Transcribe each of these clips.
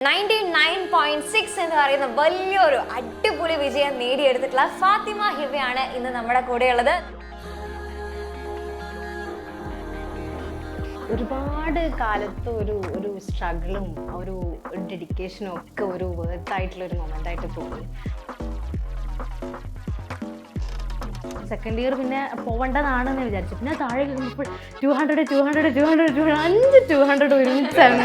99.6 എന്ന് പറയുന്ന വലിയൊരു അടിപൊളി വിജയം നേടിയെടുത്തിട്ടുള്ള ഫാത്തിമ ഹിബയാണ് ഇന്ന് നമ്മുടെ കൂടെയുള്ളത്. ഒരുപാട് കാലത്ത് ഒരു സ്ട്രഗിളും ഒരു ഡെഡിക്കേഷനും ഒക്കെ ഒരു വേർത്ത് ഒരു മൊമെന്റ് ആയിട്ട് തോന്നി. സെക്കൻഡ് ഇയർ പിന്നെ പോവേണ്ടതാണെന്ന് വിചാരിച്ചു. പിന്നെ താഴെ കഴിയുമ്പോൾ 200 ഒരുമിച്ചാണ്.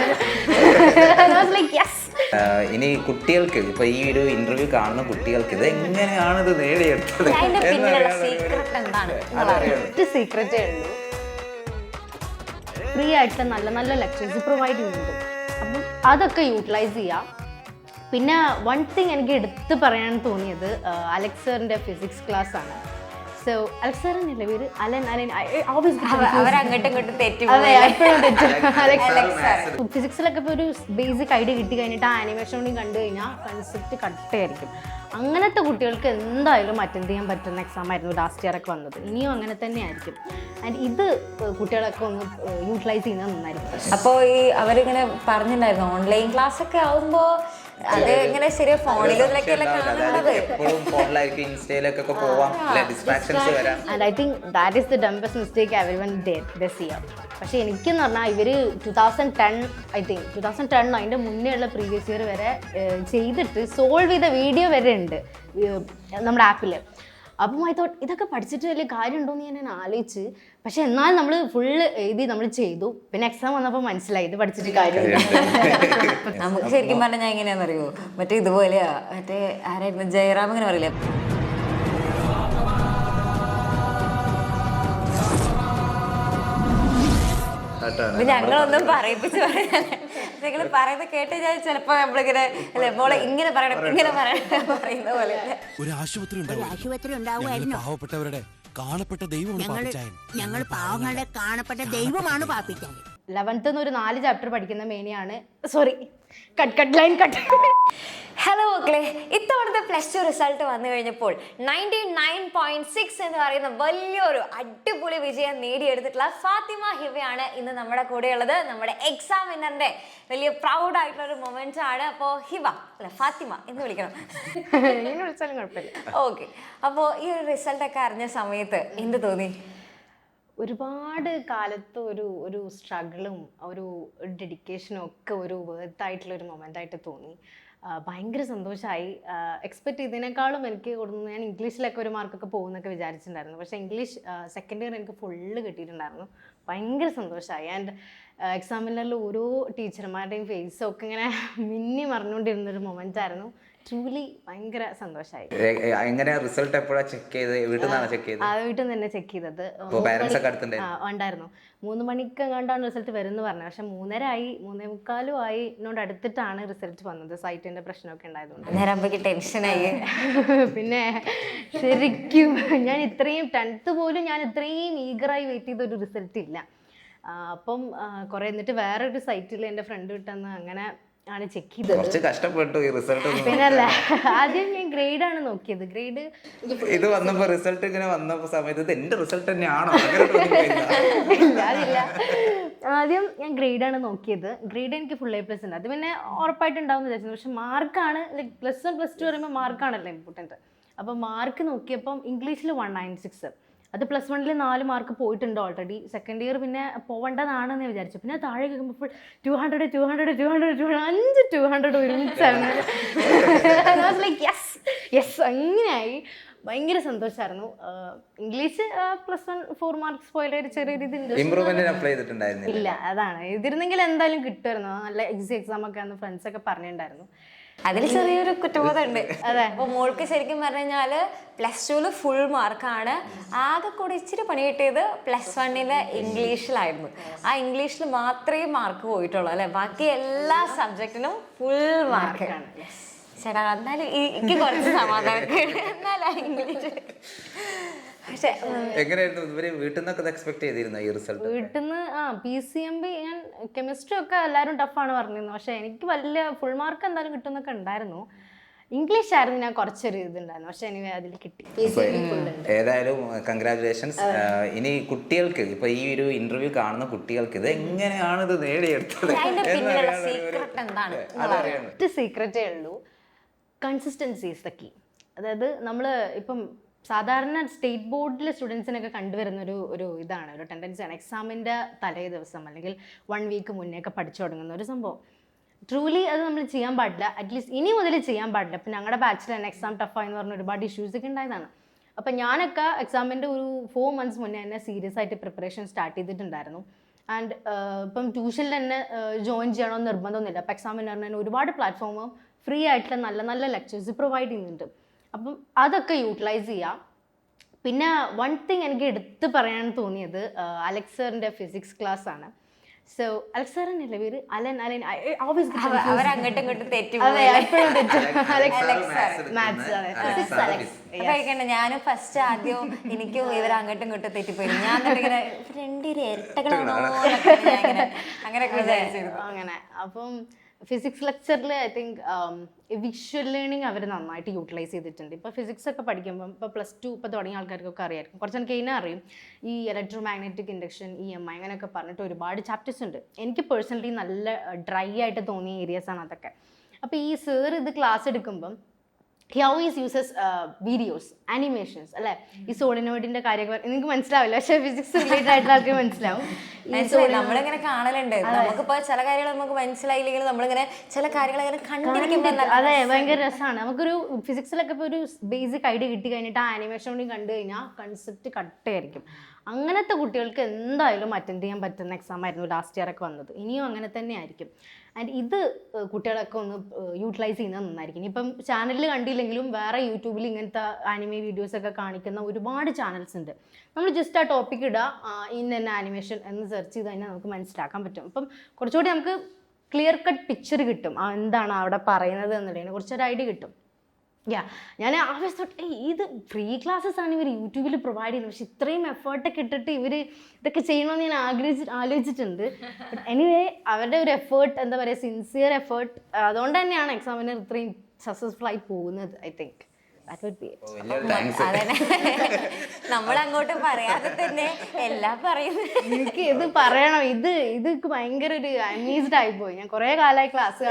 ഇനി കുട്ടികൾക്ക് ഇപ്പൊ ഈ ഒരു ഇന്റർവ്യൂ കാണുന്ന കുട്ടികൾക്ക് ഇത് എങ്ങനെയാണ് ഇത് നേടിയെടുത്തത് സീക്രറ്റേ ഉള്ളൂ. ഫ്രീ ആയിട്ടുള്ള നല്ല നല്ല ലെക്ചേഴ്സ് പ്രൊവൈഡ് ചെയ്യുന്നുണ്ട്. അപ്പം അതൊക്കെ യൂട്ടിലൈസ് ചെയ്യാം. പിന്നെ വൺ തിങ് എനിക്ക് എടുത്ത് പറയാൻ തോന്നിയത് അലക്സ് സാറിൻ്റെ ഫിസിക്സ് ക്ലാസ് ആണ്. സോ അലക്സ് സാറിനല്ലേ പേര്? ഫിസിക്സിലൊക്കെ ഇപ്പോൾ ഒരു ബേസിക് ഐഡിയ കിട്ടി കഴിഞ്ഞിട്ട് ആ ആനിമേഷൻ കൂടി കണ്ടു കഴിഞ്ഞാൽ കൺസെപ്റ്റ് കട്ടയായിരിക്കും. അങ്ങനത്തെ കുട്ടികൾക്ക് എന്തായാലും അറ്റൻഡ് ചെയ്യാൻ പറ്റുന്ന എക്സാം ആയിരുന്നു ലാസ്റ്റ് ഇയർ ഒക്കെ വന്നത്. ഇനിയും അങ്ങനെ തന്നെ ആയിരിക്കും. ആൻഡ് ഇത് കുട്ടികളൊക്കെ ഒന്ന് യൂട്ടിലൈസ് ചെയ്യുന്നത് നന്നായിരിക്കും. അപ്പോൾ ഈ അവരിങ്ങനെ പറഞ്ഞിട്ടുണ്ടായിരുന്നു ഓൺലൈൻ ക്ലാസ് ഒക്കെ ആവുമ്പോൾ അത് ഇങ്ങനെ ശരി ഫോണിലൊക്കെ and I think that is the dumbest mistake everyone did this year. പക്ഷേ എനിക്കെന്ന് പറഞ്ഞാൽ ഇവർ 2010 അതിൻ്റെ മുന്നേ ഉള്ള പ്രീവിയസ് ഇയർ വരെ ചെയ്തിട്ട് സോൾവ് ചെയ്ത വീഡിയോ വരെ ഉണ്ട് നമ്മുടെ ആപ്പിൽ. അപ്പം ഐ തോട്ട് ഇതൊക്കെ പഠിച്ചിട്ട് വലിയ കാര്യമുണ്ടോയെന്ന് ഞാൻ ആലോചിച്ച്. പക്ഷെ എന്നാലും നമ്മൾ ഫുള്ള് എഴുതി നമ്മൾ ചെയ്തു. പിന്നെ എക്സാം വന്നപ്പോൾ മനസ്സിലായി ഇത് പഠിച്ചിട്ട് കാര്യമില്ല. നമുക്ക് ശരിക്കും പറഞ്ഞാൽ ഞാൻ എങ്ങനെയാണെന്നറിയോ, മറ്റേ ഇതുപോലെയാ മറ്റേ ആരായിരുന്നു ജയറാം ഇങ്ങനെ പറയില്ലേ, ഞങ്ങളൊന്നും പറയിപ്പിച്ച് പറയാൻ നിങ്ങൾ പറയുന്നത് കേട്ട് ഞാൻ ചിലപ്പോ നമ്മളിങ്ങനെ അല്ലെ മോളെ ഇങ്ങനെ പറയണം ഇങ്ങനെ പറയണം പറയുന്ന പോലെ ഒരു ആശുപത്രി ഉണ്ടാവുമായിരുന്നു. പാവപ്പെട്ടവരുടെ കാണപ്പെട്ട ദൈവമാണ്. ഞങ്ങൾ പാവങ്ങളുടെ കാണപ്പെട്ട ദൈവമാണ് പാപ്പിക്കാൻ. 11th ഒരു 4 ചാപ്റ്റർ പഠിക്കുന്ന മേനിയാണ്. Sorry, cut. ഹലോ മക്കളെ, ഇത്തവണത്തെ +2 റിസൾട്ട് വന്നു കഴിഞ്ഞപ്പോൾ 99.6 എന്ന് പറയുന്ന വലിയൊരു അടിപൊളി വിജയം നേടിയെടുത്തിട്ടുള്ള ഫാത്തിമ ഹിബയാണ് ഇന്ന് നമ്മുടെ കൂടെയുള്ളത്. നമ്മുടെ എക്സാം വിന്നറിന്റെ വലിയ പ്രൗഡ് ആയിട്ടുള്ള ഒരു മൊമെന്റ് ആണ്. അപ്പോൾ ഹിബ അല്ല ഫാത്തിമ എന്ന് വിളിക്കണം, വിളിച്ചാലും കുഴപ്പമില്ല. ഓക്കെ. അപ്പോൾ ഈ ഒരു റിസൾട്ടൊക്കെ അറിഞ്ഞ സമയത്ത് എന്ത് തോന്നി? ഒരുപാട് കാലത്ത് ഒരു സ്ട്രഗിളും ഒരു ഡെഡിക്കേഷനും ഒക്കെ ഒരു വേർത്ത് ഒരു മൊമെന്റ് ആയിട്ട് തോന്നി. ഭയങ്കര സന്തോഷമായി. എക്സ്പെക്ട് ചെയ്തതിനേക്കാളും എനിക്ക് കൊടുക്കുന്നു. ഞാൻ ഇംഗ്ലീഷിലൊക്കെ ഒരു മാർക്കൊക്കെ പോകുന്നൊക്കെ വിചാരിച്ചിട്ടുണ്ടായിരുന്നു. പക്ഷേ ഇംഗ്ലീഷ് സെക്കൻഡ് ഇയർ എനിക്ക് ഫുള്ള് കിട്ടിയിട്ടുണ്ടായിരുന്നു. ഭയങ്കര സന്തോഷമായി. ആൻഡ് എക്സാമിനുള്ള ഓരോ ടീച്ചർമാരുടെയും ഫേസും ഒക്കെ ഇങ്ങനെ മിന്നി മറിഞ്ഞുകൊണ്ടിരുന്നൊരു മൊമെൻ്റ് ആയിരുന്നു. ട്രൂലി ഭയങ്കര സന്തോഷമായി. എങ്ങനെയാ റിസൾട്ട് എപ്പോഴാണ് ചെക്ക് ചെയ്തത്? വീട്ടിൽ നിന്നാണ് ചെക്ക് ചെയ്തത്? വീട്ടിൽ നിന്ന് തന്നെ ചെക്ക് ചെയ്തത്. ഉണ്ടായിരുന്നു. 3 മണിക്ക് എങ്ങാണ്ടാണ് റിസൾട്ട് വരുമെന്ന് പറഞ്ഞത്. പക്ഷെ 3:30 ആയി, 3:45 ആയി എന്നോട് അടുത്തിട്ടാണ് റിസൾട്ട് വന്നത്. സൈറ്റിന്റെ പ്രശ്നമൊക്കെ ഉണ്ടായതുകൊണ്ട് ടെൻഷനായി. പിന്നെ ശരിക്കും ഞാൻ ഇത്രയും 10th പോലും ഞാൻ ഇത്രയും ഈഗറായി വെയിറ്റ് ചെയ്ത ഒരു റിസൾട്ട് ഇല്ല. അപ്പം കുറെ എന്നിട്ട് വേറൊരു സൈറ്റിൽ എൻ്റെ ഫ്രണ്ട് വിട്ടെന്ന് അങ്ങനെ ആണ് ചെക്ക് ചെയ്തത്. കഷ്ടപ്പെട്ടു ഈ റിസൾട്ട്. പിന്നല്ല, ആദ്യം ഞാൻ ഗ്രേഡാണ് നോക്കിയത്. ഗ്രേഡ് ഇത് വന്നപ്പോ റിസൾട്ട് ഇങ്ങനെ വന്നപ്പോ സമയത്ത് എന്റെ റിസൾട്ട് തന്നെയാണോ? അതില്ല, ആദ്യം ഞാൻ ഗ്രേഡാണ് നോക്കിയത്. ഗ്രേഡ് എനിക്ക് ഫുൾ A+ ഉണ്ട്. അത് പിന്നെ ഉറപ്പായിട്ടുണ്ടാവും വിചാരിച്ചു. പക്ഷെ മാർക്കാണ് ലൈക്ക് +1 +2 പറയുമ്പോൾ മാർക്കാണല്ലോ ഇമ്പോർട്ടൻറ്റ്. അപ്പോൾ മാർക്ക് നോക്കിയപ്പം ഇംഗ്ലീഷിൽ 196. അത് +1 4 മാർക്ക് പോയിട്ടുണ്ട് ഓൾറെഡി. സെക്കൻഡ് ഇയർ പിന്നെ പോവേണ്ടതാണെന്ന് വിചാരിച്ചു. പിന്നെ താഴെ കഴിയുമ്പോൾ 200 ഒരുമിച്ചാണ്. യെസ് അങ്ങനെയായി. ഭയങ്കര സന്തോഷമായിരുന്നു. ഇംഗ്ലീഷ് +1 4 മാർക്സ് പോയാലും ഒരു ചെറിയ രീതി ഇല്ല. അതാണ് എഴുതിരുന്നെങ്കിൽ എന്തായാലും കിട്ടുമായിരുന്നു. നല്ല എക്സാം ഒക്കെ ആണെന്ന് ഫ്രണ്ട്സൊക്കെ പറഞ്ഞിട്ടുണ്ടായിരുന്നു. അതിൽ ചെറിയൊരു കുറ്റബോധം ഉണ്ട്. അതെ. അപ്പോൾ മോൾക്ക് ശരിക്കും പറഞ്ഞു കഴിഞ്ഞാൽ +2 ഫുൾ മാർക്കാണ്. ആകെ കൂടി ഇച്ചിരി പണി കിട്ടിയത് +1 ഇംഗ്ലീഷിലായിരുന്നു. ആ ഇംഗ്ലീഷിൽ മാത്രമേ മാർക്ക് പോയിട്ടുള്ളൂ അല്ലെ, ബാക്കി എല്ലാ സബ്ജക്റ്റിനും ഫുൾ മാർക്കാണ്. ചേട്ടാ എന്നാലും എനിക്ക് കുറച്ച് സമാധാനം. എന്നാലും ഇംഗ്ലീഷ് പക്ഷെ എങ്ങനെയായിരുന്നു വീട്ടിൽ നിന്നൊക്കെ എക്സ്പെക്ട് ചെയ്തിരുന്നു ഈ റിസൾട്ട്? വീട്ടിൽ നിന്ന് PCMB ഞാൻ കെമിസ്ട്രി ഒക്കെ എല്ലാവരും ടഫാണ് പറഞ്ഞിരുന്നു. പക്ഷെ എനിക്ക് വലിയ ഫുൾ മാർക്ക് എന്തായാലും കിട്ടുമെന്നൊക്കെ ഉണ്ടായിരുന്നു. ഇംഗ്ലീഷ് ആയിരുന്നു ഞാൻ കുറച്ചൊരു ഇതുണ്ടായിരുന്നു, പക്ഷെ എനിവേ അതിൽ കിട്ടി. ഏതായാലും കൺഗ്രാറ്റുലേഷൻസ്. ഇനി കുട്ടികൾക്ക് ഇപ്പൊ ഈ ഒരു ഇന്റർവ്യൂ കാണുന്ന കുട്ടികൾക്ക് ഇത് എങ്ങനെയാണ് ഇത് നേടിയെടുത്തത് സീക്രട്ട് എന്താണ്? ഒറ്റ സീക്രറ്റേ ഉള്ളൂ, കൺസിസ്റ്റൻസി ഈസ് ദ കീ. അതായത് നമ്മൾ ഇപ്പം സാധാരണ സ്റ്റേറ്റ് ബോർഡിലെ സ്റ്റുഡൻസിനൊക്കെ കണ്ടുവരുന്ന ഒരു ഇതാണ്, ഒരു ടെൻഡൻസിയാണ് എക്സാമിൻ്റെ തലേ ദിവസം അല്ലെങ്കിൽ 1 വീക്ക് മുന്നേ ഒക്കെ പഠിച്ചു തുടങ്ങുന്ന ഒരു സംഭവം. ട്രൂലി അത് നമ്മൾ ചെയ്യാൻ പാടില്ല, അറ്റ്ലീസ്റ്റ് ഇനി മുതൽ ചെയ്യാൻ പാടില്ല. ഇപ്പം ഞങ്ങളുടെ ബാച്ചിൽ തന്നെ എക്സാം ടഫായെന്ന് പറഞ്ഞ ഒരുപാട് ഇഷ്യൂസൊക്കെ ഉണ്ടായതാണ്. അപ്പം ഞാനൊക്കെ എക്സാമിൻ്റെ ഒരു 4 months മുന്നേ തന്നെ സീരിയസ് ആയിട്ട് പ്രിപ്പറേഷൻ സ്റ്റാർട്ട് ചെയ്തിട്ടുണ്ടായിരുന്നു. ആൻഡ് ഇപ്പം ട്യൂഷനിൽ തന്നെ ജോയിൻ ചെയ്യണമെന്ന് നിർബന്ധമൊന്നുമില്ല. അപ്പം എക്സാമിന് പറഞ്ഞാൽ ഒരുപാട് പ്ലാറ്റ്ഫോമും ഫ്രീ ആയിട്ടുള്ള നല്ല നല്ല ലെക്ചേഴ്സ് പ്രൊവൈഡ് ചെയ്യുന്നുണ്ട്. അപ്പം അതൊക്കെ യൂട്ടിലൈസ് ചെയ്യാം. പിന്നെ വൺ തിങ് എനിക്ക് എടുത്ത് പറയാൻ തോന്നിയത് അലക്സ് സാറിൻ്റെ ഫിസിക്സ് ക്ലാസ് ആണ്. സോ അലക്സ് സാറിനല്ലേ പേര്? അലൻ അവരങ്ങോട്ടും ഇങ്ങോട്ടും തെറ്റി. ഞാനും ഫസ്റ്റ് ആദ്യം എനിക്കും ഇവർ അങ്ങോട്ടും ഇങ്ങോട്ടും തെറ്റിപ്പോയി. ഞാൻ ഇങ്ങനെ രണ്ടുപേരും ഇരട്ടകളാണോ അങ്ങനെയൊക്കെ വിചാരിച്ചിരുന്നു. അങ്ങനെ അപ്പം ഫിസിക്സ് ലെക്ചറിൽ ഐ തിങ്ക് വിഷ്വൽ ലേണിംഗ് അവർ നന്നായിട്ട് യൂട്ടിലൈസ് ചെയ്തിട്ടുണ്ട്. ഇപ്പോൾ ഫിസിക്സ് ഒക്കെ പഠിക്കുമ്പം ഇപ്പോൾ +2 ഇപ്പോൾ തുടങ്ങിയ ആൾക്കാർക്കൊക്കെ അറിയായിരിക്കും, കുറച്ചെനിക്ക് കഴിഞ്ഞാൽ അറിയും. ഈ ഇലക്ട്രോ മാഗ്നറ്റിക് ഇൻഡക്ഷൻ, EMI അങ്ങനെയൊക്കെ പറഞ്ഞിട്ട് ഒരുപാട് ചാപ്റ്റേഴ്സ് ഉണ്ട്. എനിക്ക് പേഴ്സണലി നല്ല ഡ്രൈ ആയിട്ട് തോന്നിയ ഏരിയാസാണ് അതൊക്കെ. അപ്പോൾ ഈ സർ ഇത് ക്ലാസ് എടുക്കുമ്പം he always uses videos, animations, അല്ലേ? ഈ സോളിനോയിഡിന്റെ കാര്യങ്ങൾ നിങ്ങൾക്ക് മനസ്സിലാവില്ല, പക്ഷേ ഫിസിക്സ് റിലേറ്റഡ് ആയിട്ടുള്ള ആൾക്ക് മനസ്സിലാവും. നമ്മളിങ്ങനെ കാണലുണ്ട്, നമുക്കിപ്പോ ചില കാര്യങ്ങൾ നമുക്ക് മനസ്സിലായില്ലെങ്കിൽ നമ്മളിങ്ങനെ ചില കാര്യങ്ങൾ ഇങ്ങനെ കണ്ടിരിക്കുമ്പോൾ അതെ ഭയങ്കര രസമാണ്. നമുക്കൊരു ഫിസിക്സിലൊക്കെ ഇപ്പോൾ ഒരു ബേസിക് ഐഡിയ കിട്ടി കഴിഞ്ഞിട്ട് ആ ആനിമേഷൻ കൂടി കണ്ടു കഴിഞ്ഞാൽ കൺസെപ്റ്റ് കട്ടയായിരിക്കും. അങ്ങനത്തെ കുട്ടികൾക്ക് എന്തായാലും അറ്റൻഡ് ചെയ്യാൻ പറ്റുന്ന എക്സാം ആയിരുന്നു ലാസ്റ്റ് ഇയർ ഒക്കെ വന്നത്. ഇനിയും അങ്ങനെ തന്നെ ആയിരിക്കും. ആൻഡ് ഇത് കുട്ടികളൊക്കെ ഒന്ന് യൂട്ടിലൈസ് ചെയ്യുന്നത് നന്നായിരിക്കും. ഇനിയിപ്പം ചാനലിൽ കണ്ടില്ലെങ്കിലും വേറെ യൂട്യൂബിൽ ഇങ്ങനത്തെ ആനിമേ വീഡിയോസൊക്കെ കാണിക്കുന്ന ഒരുപാട് ചാനൽസ് ഉണ്ട്. നമ്മൾ ജസ്റ്റ് ആ ടോപ്പിക് ഇടുക, ഇന്ന ആനിമേഷൻ എന്ന് സെർച്ച് ചെയ്ത് കഴിഞ്ഞാൽ നമുക്ക് മനസ്സിലാക്കാൻ പറ്റും. അപ്പം കുറച്ചുകൂടി നമുക്ക് ക്ലിയർ കട്ട് പിക്ചർ കിട്ടും, എന്താണ് അവിടെ പറയുന്നത് എന്നുള്ളതിനെ കുറിച്ചൊരു ഐഡിയ കിട്ടും. ഞാൻ ആവേശ ഇത് ഫ്രീ ക്ലാസ്സസ് ആണ് ഇവർ യൂട്യൂബിൽ പ്രൊവൈഡ് ചെയ്യുന്നത്, പക്ഷെ ഇത്രയും എഫേർട്ടൊക്കെ ഇട്ടിട്ട് ഇവർ ഇതൊക്കെ ചെയ്യണമെന്ന് ഞാൻ ആലോചിച്ചിട്ടുണ്ട്. ബട്ട് എനിവേ അവരുടെ ഒരു എഫേർട്ട്, എന്താ പറയുക, സിൻസിയർ എഫേർട്ട്, അതുകൊണ്ട് തന്നെയാണ് എക്സാമിന് ഇത്രയും സക്സസ്ഫുൾ ആയി പോകുന്നത്. ഐ തിങ്ക് നമ്മൾ അങ്ങോട്ട് പറയാതെ തന്നെ എല്ലാം പറയുന്നത്. എനിക്ക് ഇത് പറയണം, ഇത് ഭയങ്കര ഒരു അമേസ്ഡ് ആയിപ്പോയി. ഞാൻ കുറെ കാലമായി ക്ലാസ്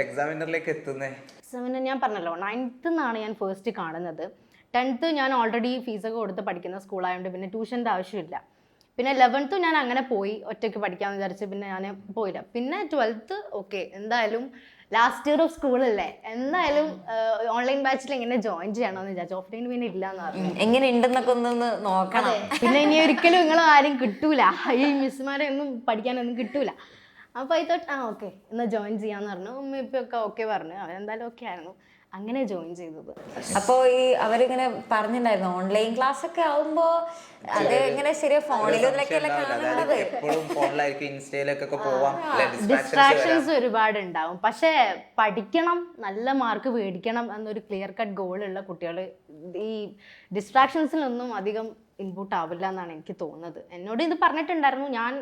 എക്സാമിന് ഞാൻ പറഞ്ഞല്ലോ 9th നിന്നാണ് ഞാൻ ഫസ്റ്റ് കാണുന്നത്. 10th ഞാൻ ഓൾറെഡി ഫീസൊക്കെ കൊടുത്ത് പഠിക്കുന്ന സ്കൂളായതുകൊണ്ട് പിന്നെ ട്യൂഷൻ്റെ ആവശ്യമില്ല. പിന്നെ 11th ഞാൻ അങ്ങനെ പോയി ഒറ്റയ്ക്ക് പഠിക്കാമെന്ന് വിചാരിച്ച് പിന്നെ ഞാൻ പോയില്ല. പിന്നെ 12th ഓക്കെ, എന്തായാലും ലാസ്റ്റ് ഇയർ ഓഫ് സ്കൂളല്ലേ, എന്തായാലും ഓൺലൈൻ ബാച്ചിൽ എങ്ങനെ ജോയിൻ ചെയ്യണമെന്ന് വിചാരിച്ചു. ഓഫ്ലൈൻ പിന്നെ ഇല്ലാന്ന് പറഞ്ഞു. എങ്ങനെ ഉണ്ടെന്നൊക്കെ ഒന്ന് നോക്കണം. പിന്നെ ഇനി ഒരിക്കലും നിങ്ങൾ ആരും കിട്ടൂല, ഈ മിസ്സുമാരെ ഒന്നും പഠിക്കാനൊന്നും കിട്ടൂല. അപ്പോൾ ഐ തോട്ട് ഓക്കെ എന്നാൽ ജോയിൻ ചെയ്യാന്ന് പറഞ്ഞു. ഇപ്പൊക്കെ ഓക്കെ പറഞ്ഞു, അവരെന്തായാലും ഓക്കെ ആയിരുന്നു. അങ്ങനെ ജോയിൻ ചെയ്തത്. അപ്പോൾ ഈ അവരിങ്ങനെ പറഞ്ഞിട്ടുണ്ടായിരുന്നു ഓൺലൈൻ ക്ലാസ് ഒക്കെ ആവുമ്പോ അത് ഇങ്ങനെ ശരിയാ ഡിസ്ട്രാക്ഷൻസ് ഒരുപാട് ഉണ്ടാവും. പക്ഷെ പഠിക്കണം, നല്ല മാർക്ക് മേടിക്കണം എന്നൊരു ക്ലിയർ കട്ട് ഗോളുള്ള കുട്ടികൾ ഈ ഡിസ്ട്രാക്ഷൻസിലൊന്നും അധികം ഇൻപുട്ട് ആവില്ല എന്നാണ് എനിക്ക് തോന്നുന്നത്. എന്നോട് ഇത് പറഞ്ഞിട്ടുണ്ടായിരുന്നു. ഞാൻ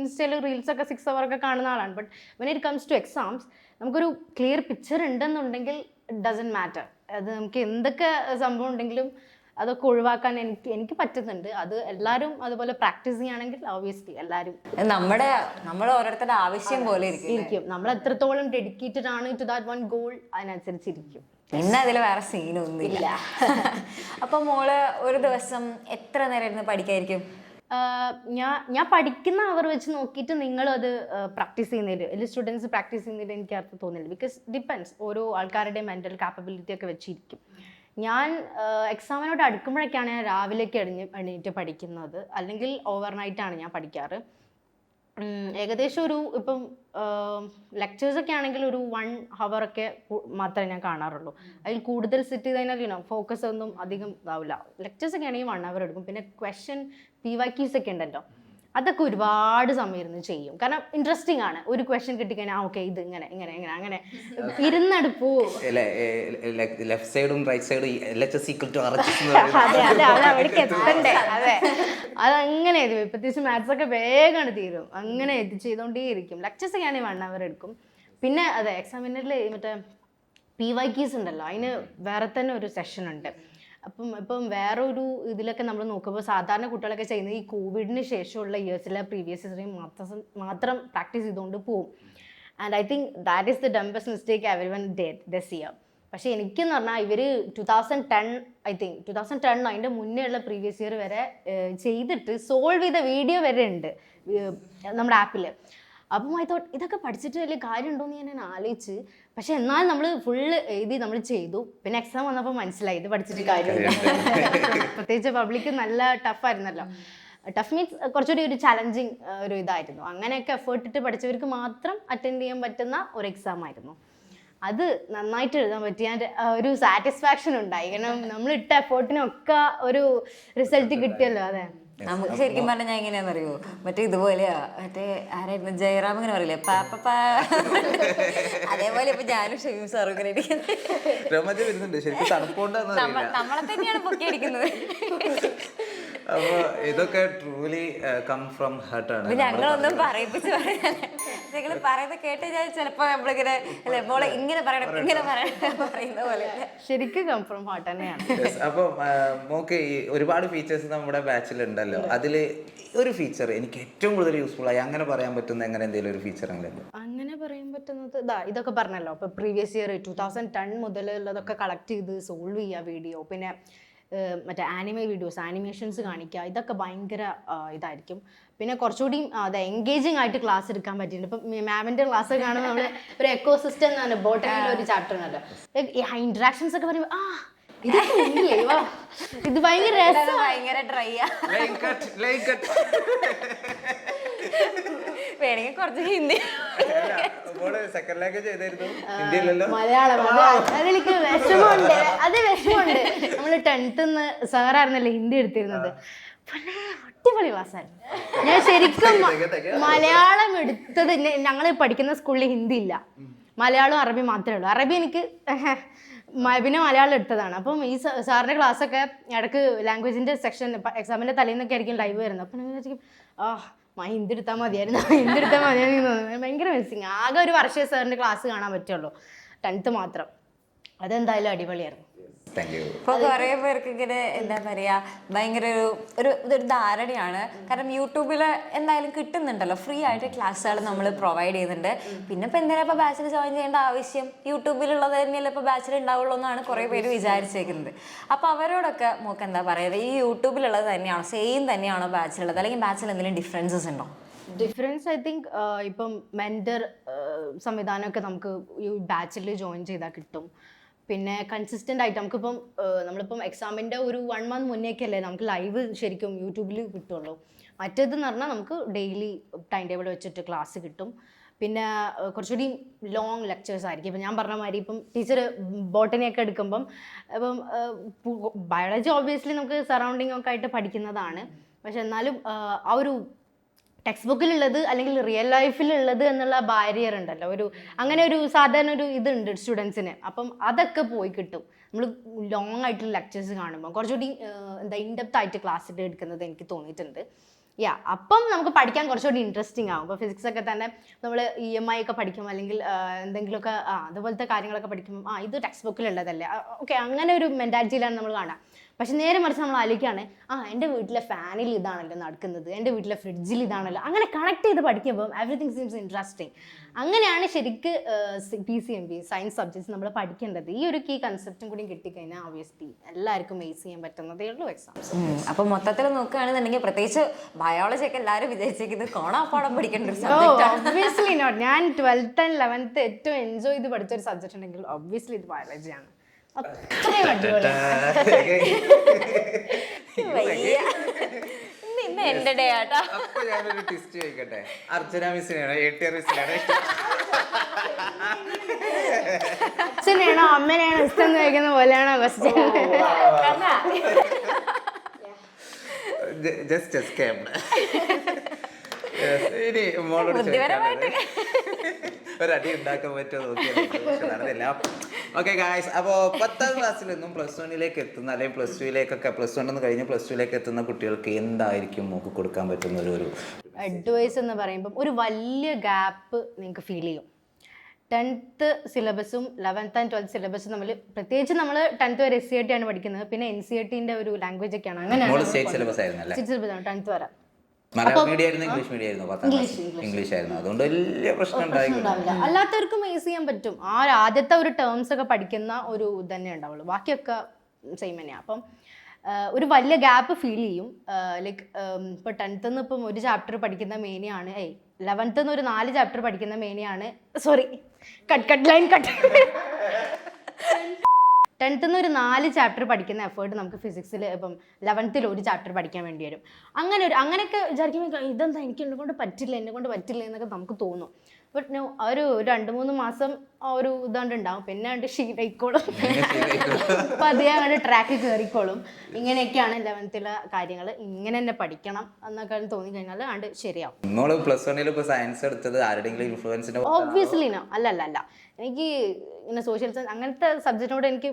ഇൻസ്റ്റയിൽ റീൽസൊക്കെ 6 hour ഒക്കെ കാണുന്ന ആളാണ്. But when it comes to exams നമുക്കൊരു ക്ലിയർ പിക്ചർ ഉണ്ടെന്നുണ്ടെങ്കിൽ ഇറ്റ് ഡസൻറ്റ് മാറ്റർ. അത് നമുക്ക് എന്തൊക്കെ സംഭവം ഉണ്ടെങ്കിലും അതൊക്കെ ഒഴിവാക്കാൻ എനിക്ക് പറ്റുന്നുണ്ട്. അത് എല്ലാവരും അതുപോലെ പ്രാക്ടീസ് ചെയ്യുകയാണെങ്കിൽ ഒബ്വിയസ്ലി എല്ലാവരും നമ്മൾ ഓരോരുത്തരുടെ ആവശ്യം പോലെ ഇരിക്കും. നമ്മൾ എത്രത്തോളം ഡെഡിക്കേറ്റഡ് ആണ് ടു ദാറ്റ് വൺ ഗോൾ അതിനനുസരിച്ചിരിക്കും. പിന്നെ അതിൽ വേറെ സീനൊന്നുമില്ല. അപ്പൊ മോള് ഒരു ദിവസം എത്ര നേരം ഇരുന്ന് പഠിക്കായിരിക്കും? ഞാൻ പഠിക്കുന്ന അവർ വെച്ച് നോക്കിയിട്ട് നിങ്ങളും അത് പ്രാക്ടീസ് ചെയ്യുന്നതിൽ അല്ലെങ്കിൽ സ്റ്റുഡൻസ് പ്രാക്ടീസ് ചെയ്യുന്നതിൽ എനിക്ക് അർത്ഥം തോന്നില്ല. ബിക്കോസ് ഡിപ്പെൻഡ്സ്, ഓരോ ആൾക്കാരുടെ മെൻ്റൽ കാപ്പബിലിറ്റി ഒക്കെ വെച്ചിരിക്കും. ഞാൻ എക്സാമിനോട് അടുക്കുമ്പോഴൊക്കെയാണ് ഞാൻ രാവിലേക്ക് എണീറ്റ് പഠിക്കുന്നത്, അല്ലെങ്കിൽ ഓവർനൈറ്റാണ് ഞാൻ പഠിക്കാറ്. ഏകദേശം ഒരു ഇപ്പം ലെക്ചേഴ്സൊക്കെ ആണെങ്കിൽ ഒരു 1 hour ഒക്കെ മാത്രമേ ഞാൻ കാണാറുള്ളൂ. അതിൽ കൂടുതൽ സിറ്റ് ചെയ്ത് കഴിഞ്ഞാൽ ഫോക്കസ് ഒന്നും അധികം ഇതാവില്ല. ലെക്ചേഴ്സൊക്കെ ആണെങ്കിൽ 1 hour എടുക്കും. പിന്നെ ക്വസ്റ്റ്യൻ PYQs ഒക്കെ ഉണ്ടല്ലോ, അതൊക്കെ ഒരുപാട് സമയം ഇരുന്ന് ചെയ്യും. കാരണം ഇൻട്രസ്റ്റിംഗ് ആണ്. ഒരു ക്വസ്റ്റ്യൻ കിട്ടിക്കഴിഞ്ഞാൽ ഓക്കെ ഇത് ഇങ്ങനെ ഇങ്ങനെ ഇങ്ങനെ അങ്ങനെ ഇരുന്നെടുപ്പോ ലെഫ്റ്റ് സൈഡും റൈറ്റ് സൈഡും അവിടേക്ക് എത്തണ്ടേ. അതെ, അതങ്ങനെ എഴുതും. പ്രത്യേകിച്ച് മാത്സ് ഒക്കെ വേഗമാണ് തീരും. അങ്ങനെ ചെയ്തുകൊണ്ടേ ഇരിക്കും. ലെക്ചേഴ്സ് ഒക്കെ ആണെങ്കിൽ 1 hour എടുക്കും. പിന്നെ അതെ എക്സാമിനറിൽ മറ്റേ PYQs ഉണ്ടല്ലോ, അതിന് വേറെ തന്നെ ഒരു സെഷൻ ഉണ്ട്. ഇപ്പം വേറൊരു ഇതിലൊക്കെ നമ്മൾ നോക്കുമ്പോൾ സാധാരണ കുട്ടികളൊക്കെ ചെയ്യുന്നത് ഈ കോവിഡിന് ശേഷമുള്ള ഇയേഴ്സിലെ പ്രീവിയസ് ഹിസ്റ്ററിയും മാത്രം പ്രാക്ടീസ് ചെയ്തുകൊണ്ട് പോവും. And I think that is the dumbest mistake everyone did this year. പക്ഷേ എനിക്കെന്ന് പറഞ്ഞാൽ ഇവർ 2010 അതിൻ്റെ മുന്നേ ഉള്ള പ്രീവിയസ് ഇയർ വരെ ചെയ്തിട്ട് സോൾവ് ചെയ്ത വീഡിയോ വരെ ഉണ്ട് നമ്മുടെ ആപ്പിൽ. അപ്പം ഐ തോട്ട് ഇതൊക്കെ പഠിച്ചിട്ട് വലിയ കാര്യമുണ്ടോയെന്ന് ഞാൻ ആലോചിച്ച്. പക്ഷെ എന്നാൽ നമ്മൾ ഫുള്ള് എഴുതി നമ്മൾ ചെയ്തു. പിന്നെ എക്സാം വന്നപ്പോൾ മനസ്സിലായി ഇത് പഠിച്ചിട്ട് കാര്യമില്ല. പ്രത്യേകിച്ച് പബ്ലിക് നല്ല ടഫായിരുന്നല്ലോ. ടഫ് മീൻസ് കുറച്ചുകൂടി ഒരു ചലഞ്ചിങ് ഒരു ഇതായിരുന്നു. അങ്ങനെയൊക്കെ എഫേർട്ട് ഇട്ട് പഠിച്ചവർക്ക് മാത്രം അറ്റൻഡ് ചെയ്യാൻ പറ്റുന്ന ഒരു എക്സാം ആയിരുന്നു അത്. നന്നായിട്ട് എഴുതാൻ പറ്റി. ഞാൻ ഒരു സാറ്റിസ്ഫാക്ഷൻ ഉണ്ടായി. കാരണം നമ്മൾ ഇട്ട എഫേർട്ടിനൊക്കെ ഒരു റിസൾട്ട് കിട്ടിയല്ലോ. അതെ, നമുക്ക് ശരിക്കും പറഞ്ഞാൽ ഞാൻ എങ്ങനെയാണെന്നറിയോ, മറ്റേ ഇതുപോലെയാ, മറ്റേ ആരായിരുന്നു ജയറാം ഇങ്ങനെ പറയില്ലേ പാപ്പ, അതേപോലെ ഇപ്പൊ ഞാനും ഷമീം സാറും ഇങ്ങനെ നമ്മളെ തന്നെയാണ് പൊക്കി അടിക്കുന്നത്. അപ്പൊ ഇതൊക്കെ ട്രൂലി കം ഫ്രം ഹർട്ട് ആണ്. ഞങ്ങളൊന്നും പറയിപ്പിച്ച് ഞങ്ങൾ പറയുന്നത് കേട്ട് ഞാൻ ചിലപ്പോ നമ്മളിങ്ങനെ അല്ലെ മോളെ ഇങ്ങനെ പറയണം ഇങ്ങനെ പറയണം പറയുന്ന പോലെ ശരിക്കും കം ഫ്രം ഹാർട്ട് തന്നെയാണ്. അപ്പൊ മോക്ക് ഒരുപാട് ഫീച്ചേഴ്സ് നമ്മുടെ ബാച്ചിൽ ഉണ്ടല്ലോ, അതില് ഒരു ഫീച്ചർ എനിക്ക് ഏറ്റവും കൂടുതൽ യൂസ്ഫുൾ ആയി അങ്ങനെ പറയാൻ പറ്റുന്ന എങ്ങനെ എന്തെങ്കിലും ഒരു ഫീച്ചർ അങ്ങനെ പറയാൻ പറ്റുന്നത് ഇതൊക്കെ പറഞ്ഞല്ലോ. ഇപ്പൊ പ്രീവിയസ് ഇയർ 2010 മുതലുള്ളതൊക്കെ കളക്ട് ചെയ്ത് സോൾവ് ചെയ്യുക വീഡിയോ, പിന്നെ മറ്റേ വീഡിയോസ് ആനിമേഷൻസ് കാണിക്കുക, ഇതൊക്കെ ഭയങ്കര ഇതായിരിക്കും. പിന്നെ കുറച്ചുകൂടി എൻഗേജിങ് ആയിട്ട് ക്ലാസ് എടുക്കാൻ പറ്റിയിട്ടുണ്ട്. ഇപ്പം മാമിൻ്റെ ക്ലാസ് കാണുമ്പോൾ നമ്മൾ ഒരു എക്കോ സിസ്റ്റം എന്നാണ് ബോട്ടണിയുടെ ഒരു ചാപ്റ്റർ ഉണ്ടല്ലോ, ഇൻട്രാക്ഷൻസ് ഒക്കെ പറയുമ്പോൾ ഇത് ഭയങ്കര രസം, ഭയങ്കര ഡ്രൈ വേണമെങ്കിൽ കുറച്ച് ഹിന്ദി മലയാളം അതെനിക്ക് വിഷമമുണ്ട്. വിഷമമുണ്ട്. നമ്മൾ 10th സാറായിരുന്നല്ലേ ഹിന്ദി എടുത്തിരുന്നത്. അടിപൊളി ക്ലാസ്സായിരുന്നു. ഞാൻ ശരിക്കും മലയാളം എടുത്തത്, ഞങ്ങൾ പഠിക്കുന്ന സ്കൂളിൽ ഹിന്ദി ഇല്ല, മലയാളം അറബി മാത്രമേ ഉള്ളൂ. അറബി എനിക്ക് പിന്നെ മലയാളം എടുത്തതാണ്. അപ്പം ഈ സാറിൻ്റെ ക്ലാസ്സൊക്കെ ഇടയ്ക്ക് ലാംഗ്വേജിൻ്റെ സെക്ഷൻ എക്സാമിൻ്റെ തലേന്നൊക്കെ ആയിരിക്കും ലൈവ് വരുന്നത്. അപ്പം ഞാൻ വിചാരിക്കും ഹിന്ദി എടുത്താൽ മതിയായിരുന്നു തോന്നുന്നു. ഭയങ്കര മിസ്സിങ്. ആകെ ഒരു വർഷമേ സാറിൻ്റെ ക്ലാസ് കാണാൻ പറ്റുള്ളൂ, 10th മാത്രം. അതെന്തായാലും അടിപൊളിയായിരുന്നു. ഇപ്പൊ കുറെ പേർക്ക് ഇങ്ങനെ എന്താ പറയാ ഭയങ്കര ഇതൊരു ധാരണയാണ്. കാരണം യൂട്യൂബിൽ എന്തായാലും കിട്ടുന്നുണ്ടല്ലോ, ഫ്രീ ആയിട്ട് ക്ലാസ്സുകൾ നമ്മൾ പ്രൊവൈഡ് ചെയ്യുന്നുണ്ട്. പിന്നെ ഇപ്പൊ എന്തിനാ ഇപ്പൊ ബാച്ചിൽ ജോയിൻ ചെയ്യേണ്ട ആവശ്യം, യൂട്യൂബിലുള്ളത് തന്നെയല്ലേ ഇപ്പൊ ബാച്ചിൽ ഉണ്ടാവുള്ളൂ എന്നാണ് കുറെ പേര് വിചാരിച്ചേക്കുന്നത്. അപ്പൊ അവരോടൊക്കെ നമുക്ക് എന്താ പറയുക, ഈ യൂട്യൂബിലുള്ളത് തന്നെയാണോ, സെയിം തന്നെയാണോ ബാച്ചിലുള്ളത്, അല്ലെങ്കിൽ ബാച്ചിൽ എന്തെങ്കിലും ഡിഫറൻസസ് ഉണ്ടോ? ഡിഫറൻസ് ഐ തിങ്ക് ഇപ്പം മെന്റർ സംവിധാനമൊക്കെ നമുക്ക് ഈ ബാച്ചിൽ ജോയിൻ ചെയ്താൽ കിട്ടും. പിന്നെ കൺസിസ്റ്റൻ്റ് ആയിട്ട് നമുക്കിപ്പം നമ്മളിപ്പം എക്സാമിൻ്റെ ഒരു 1 month മുന്നേയൊക്കെ അല്ലേ നമുക്ക് ലൈവ് ശരിക്കും യൂട്യൂബിൽ കിട്ടുള്ളൂ. മറ്റേതെന്ന് പറഞ്ഞാൽ നമുക്ക് ഡെയിലി ടൈം ടേബിൾ വെച്ചിട്ട് ക്ലാസ് കിട്ടും. പിന്നെ കുറച്ചുകൂടി ലോങ് ലെക്ചേഴ്സ് ആയിരിക്കും. ഇപ്പം ഞാൻ പറഞ്ഞ മാതിരി ഇപ്പം ടീച്ചർ ബോട്ടണിയൊക്കെ എടുക്കുമ്പം ഇപ്പം ബയോളജി ഓബ്വിയസ്ലി നമുക്ക് സറൗണ്ടിങ് ഒക്കെ ആയിട്ട് പഠിക്കുന്നതാണ്. പക്ഷെ എന്നാലും ആ ഒരു ടെക്സ്റ്റ് ബുക്കിലുള്ളത് അല്ലെങ്കിൽ റിയൽ ലൈഫിലുള്ളത് എന്നുള്ള ബാരിയർ ഉണ്ടല്ലോ, അങ്ങനെ ഒരു സാധാരണ ഒരു ഇതുണ്ട് സ്റ്റുഡൻസിന്. അപ്പം അതൊക്കെ പോയി കിട്ടും നമ്മൾ ലോങ് ആയിട്ടുള്ള ലെക്ചേഴ്സ് കാണുമ്പോൾ. കുറച്ചുകൂടി ഇൻഡെപ്ത് ആയിട്ട് ക്ലാസ് എടുക്കുന്നത് എനിക്ക് തോന്നിയിട്ടുണ്ട്. അപ്പം നമുക്ക് പഠിക്കാൻ കുറച്ചുകൂടി ഇൻട്രസ്റ്റിംഗ് ആകും. ഇപ്പോൾ ഫിസിക്സ് ഒക്കെ തന്നെ നമ്മൾ EMI ഒക്കെ പഠിക്കും, അല്ലെങ്കിൽ എന്തെങ്കിലുമൊക്കെ അതുപോലത്തെ കാര്യങ്ങളൊക്കെ പഠിക്കുമ്പോൾ ഇത് ടെക്സ്റ്റ് ബുക്കിലുള്ളതല്ലേ, ഓക്കെ, അങ്ങനെ ഒരു മെൻറ്റാലിറ്റിയിലാണ് നമ്മൾ കാണുക. പക്ഷെ നേരെ മറിച്ച് നമ്മൾ ആലോചിക്കുകയാണ് എൻ്റെ വീട്ടിലെ ഫാനിൽ ഇതാണല്ലോ നടക്കുന്നത്, എൻ്റെ വീട്ടിലെ ഫ്രിഡ്ജിൽ ഇതാണല്ലോ, അങ്ങനെ കണക്ട് ചെയ്ത് പഠിക്കുമ്പോൾ എവറിത്തിങ് സീംസ് ഇൻട്രസ്റ്റിംഗ്. അങ്ങനെയാണ് ശരിക്ക് PCMB സയൻസ് സബ്ജക്ട്സ് നമ്മൾ പഠിക്കേണ്ടത്. ഈ ഒരു കീ കൺസെപ്റ്റും കൂടി കിട്ടിക്കഴിഞ്ഞാൽ ഒബ്വിയസ്ലി എല്ലാവർക്കും മേസ് ചെയ്യാൻ പറ്റുന്നതേ ഉള്ളൂ എക്സാംസ്. അപ്പോൾ മൊത്തത്തിൽ നോക്കുകയാണെന്നുണ്ടെങ്കിൽ പ്രത്യേകിച്ച് ബയോളജി ഒക്കെ എല്ലാവരും വിചാരിച്ചിരിക്കുന്നത് കോണാപ്പാടം പഠിക്കേണ്ട ഒരു സബ്ജക്റ്റാണ്. Obviously not. ഞാൻ 12th and 11th ഏറ്റവും എൻജോയ് ചെയ്ത് പഠിച്ചൊരു സബ്ജക്റ്റ് ഉണ്ടെങ്കിൽ ഒബ്വിയസ്ലി ഇത് ബയോളജിയാണ്. അത്രയും എന്റെ ഡേ ആട്ടാ. അപ്പൊ ഞാനൊരു ടെസ്റ്റ് ചോദിക്കട്ടെ, അർച്ചന മിസ്സിനെയാണോ ATR മിസ്സിനെയാണോ അച്ഛനെയാണോ അമ്മനെയാണോ ഇഷ്ടം എന്ന് ചോദിക്കുന്ന പോലെയാണോ ക്വസ്റ്റ്യൻ? Just escaped. ഇനി മോളോട് ഒരടി ഉണ്ടാക്കാൻ പറ്റുമോ നോക്കിയാൽ. ഓക്കെ ഗായ്സ്, അപ്പോൾ 10th ക്ലാസ്സിൽ നിന്നും +1 എത്തുന്ന അല്ലെങ്കിൽ +1 കഴിഞ്ഞ് +2 എത്തുന്ന കുട്ടികൾക്ക് എന്തായിരിക്കും നമുക്ക് കൊടുക്കാൻ പറ്റുന്ന ഒരു അഡ്വൈസ് എന്ന് പറയുമ്പം ഒരു വലിയ ഗ്യാപ്പ് നിങ്ങൾക്ക് ഫീൽ ചെയ്യും. 10th സിലബസും 11th and 12th സിലബസും തമ്മിൽ, പ്രത്യേകിച്ച് നമ്മൾ 10th വരെ SCERT ആണ് പഠിക്കുന്നത്, പിന്നെ NCERT-ന്റെ ഒരു ലാംഗ്വേജ് ഒക്കെയാണ്. അങ്ങനെയാണ് സ്റ്റേറ്റ് സിലബസ് ആയിരുന്നല്ലേ? 10th വരെ. മലയാളം മീഡിയം ആയിരുന്നു, ഇംഗ്ലീഷ് മീഡിയം ആയിരുന്നു? ഇംഗ്ലീഷ് ആയിരുന്നു. അതുകൊണ്ട് വലിയ പ്രശ്നം ഉണ്ടാവില്ല. അല്ലാത്തവർക്കും ഏസ് ചെയ്യാൻ പറ്റും. ആ ഒരു ആദ്യത്തെ ഒരു ടേംസ് ഒക്കെ പഠിക്കുന്ന ഒരു തന്നെ ഉണ്ടാവുള്ളൂ, ബാക്കിയൊക്കെ സെയിം തന്നെയാണ്. അപ്പം ഒരു വലിയ ഗ്യാപ്പ് ഫീൽ ചെയ്യും. ലൈക്ക് ഇപ്പോൾ 10th ഇപ്പം ഒരു ചാപ്റ്റർ പഠിക്കുന്ന മേനിയാണ്, 11th ഒരു 4 ചാപ്റ്റർ പഠിക്കുന്ന മേനിയാണ്. Sorry, cut line cut. 10th ഒരു 4 ചാപ്റ്റർ പഠിക്കുന്ന എഫേർട്ട് നമുക്ക് ഫിസിക്സിൽ ഇപ്പം 11th ഒരു ചാപ്റ്റർ പഠിക്കാൻ വേണ്ടി വരും. അങ്ങനെയൊക്കെ വിചാരിക്കുമ്പോൾ ഇതെന്താ എനിക്ക് എന്നെ കൊണ്ട് പറ്റില്ല എന്നൊക്കെ നമുക്ക് തോന്നും. ബട്ട് നോ, ഒരു 2-3 മാസം ആ ഒരു ഇതാണ്ട് ഉണ്ടാവും, പിന്നെ കണ്ട് ഷീലായിക്കോളും, പതിയെ അങ്ങോട്ട് ട്രാക്ക് കയറിക്കോളും. ഇങ്ങനെയൊക്കെയാണ് 11th കാര്യങ്ങൾ, ഇങ്ങനെ തന്നെ പഠിക്കണം എന്നൊക്കെ തോന്നിക്കഴിഞ്ഞാൽ ആണ്ട് ശരിയാവും. +1 സയൻസ് എടുത്തത് ആരുടെയെങ്കിലും ഇൻഫ്ലുവൻസിന്റെ? ഓബ്വിയസ്ലി നോ, അല്ല. എനിക്ക് ഇങ്ങനെ സോഷ്യൽ സയൻസ് അങ്ങനത്തെ സബ്ജക്റ്റിനോട് എനിക്ക്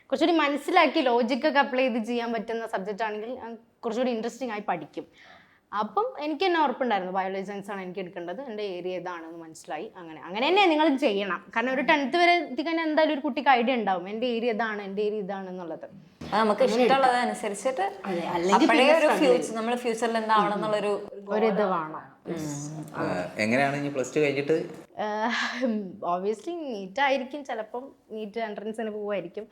കുറച്ചുകൂടി മനസ്സിലാക്കി ലോജിക്കൊക്കെ അപ്ലൈ ചെയ്ത് ചെയ്യാൻ പറ്റുന്ന സബ്ജക്റ്റ് ആണെങ്കിൽ കുറച്ചുകൂടി ഇൻട്രസ്റ്റിംഗ് ആയി പഠിക്കും. അപ്പം എനിക്ക് തന്നെ ഉറപ്പുണ്ടായിരുന്നു ബയോളജി സയൻസ് ആണ് എനിക്ക് എടുക്കേണ്ടത്, എൻ്റെ ഏരിയ ഇതാണെന്ന് മനസ്സിലായി. അങ്ങനെ തന്നെ നിങ്ങൾ ചെയ്യണം. കാരണം ഒരു 10th വരെ എത്തിക്കഴിഞ്ഞാൽ എന്തായാലും ഒരു കുട്ടിക്ക് ഐഡിയ ഉണ്ടാവും, എൻ്റെ ഏരിയ ഇതാണ് എന്നുള്ളത്. നമുക്ക് ഇഷ്ടമുള്ളതനുസരിച്ചിട്ട് നമ്മൾ ഫ്യൂച്ചറിൽ എന്താവണം എന്നുള്ളൊരു ഇത് വേണം. എങ്ങനെയാണ് ഇനി +2 കഴിഞ്ഞിട്ട്? ഓബിയസ്ലി നീറ്റ് ആയിരിക്കും, ചിലപ്പം നീറ്റ് എൻട്രൻസിന് പോവായിരിക്കും.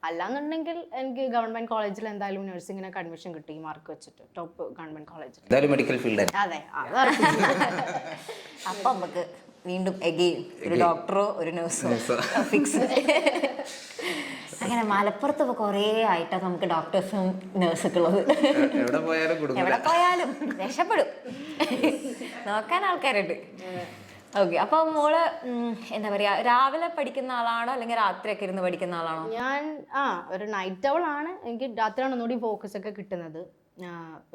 അല്ലാന്നുണ്ടെങ്കിൽ എനിക്ക് ഗവൺമെന്റ് കോളേജിൽ എന്തായാലും നഴ്സിംഗിനൊക്കെ അഡ്മിഷൻ കിട്ടി, മാർക്ക് വെച്ചിട്ട് ടോപ്പ് ഗവൺമെന്റ് കോളേജിൽ. എന്തായാലും മെഡിക്കൽ ഫീൽഡ്. അതെ, അപ്പൊ നമുക്ക് വീണ്ടും എഗെയിൻ ഒരു ഡോക്ടറോ ഒരു നഴ്സോ ഫിക്സ്. അങ്ങനെ മലപ്പുറത്ത് ഇപ്പോൾ കുറേ ആയിട്ടാണ് നമുക്ക് ഡോക്ടേഴ്സും നഴ്സൊക്കെ ഉള്ളത്. എവിടെ പോയാലും രക്ഷപ്പെടും, നോക്കാൻ ആൾക്കാരുണ്ട്. ഓക്കെ, അപ്പോൾ മോള് എന്താ പറയാ, രാവിലെ പഠിക്കുന്ന ആളാണോ അല്ലെങ്കിൽ രാത്രിയൊക്കെ ഇരുന്ന് പഠിക്കുന്ന ആളാണോ? ഞാൻ ഒരു നൈറ്റ് ഔൾ ആണ്. എനിക്ക് രാത്രിയാണ് ഒന്നുകൂടി ഫോക്കസ് ഒക്കെ കിട്ടുന്നത്.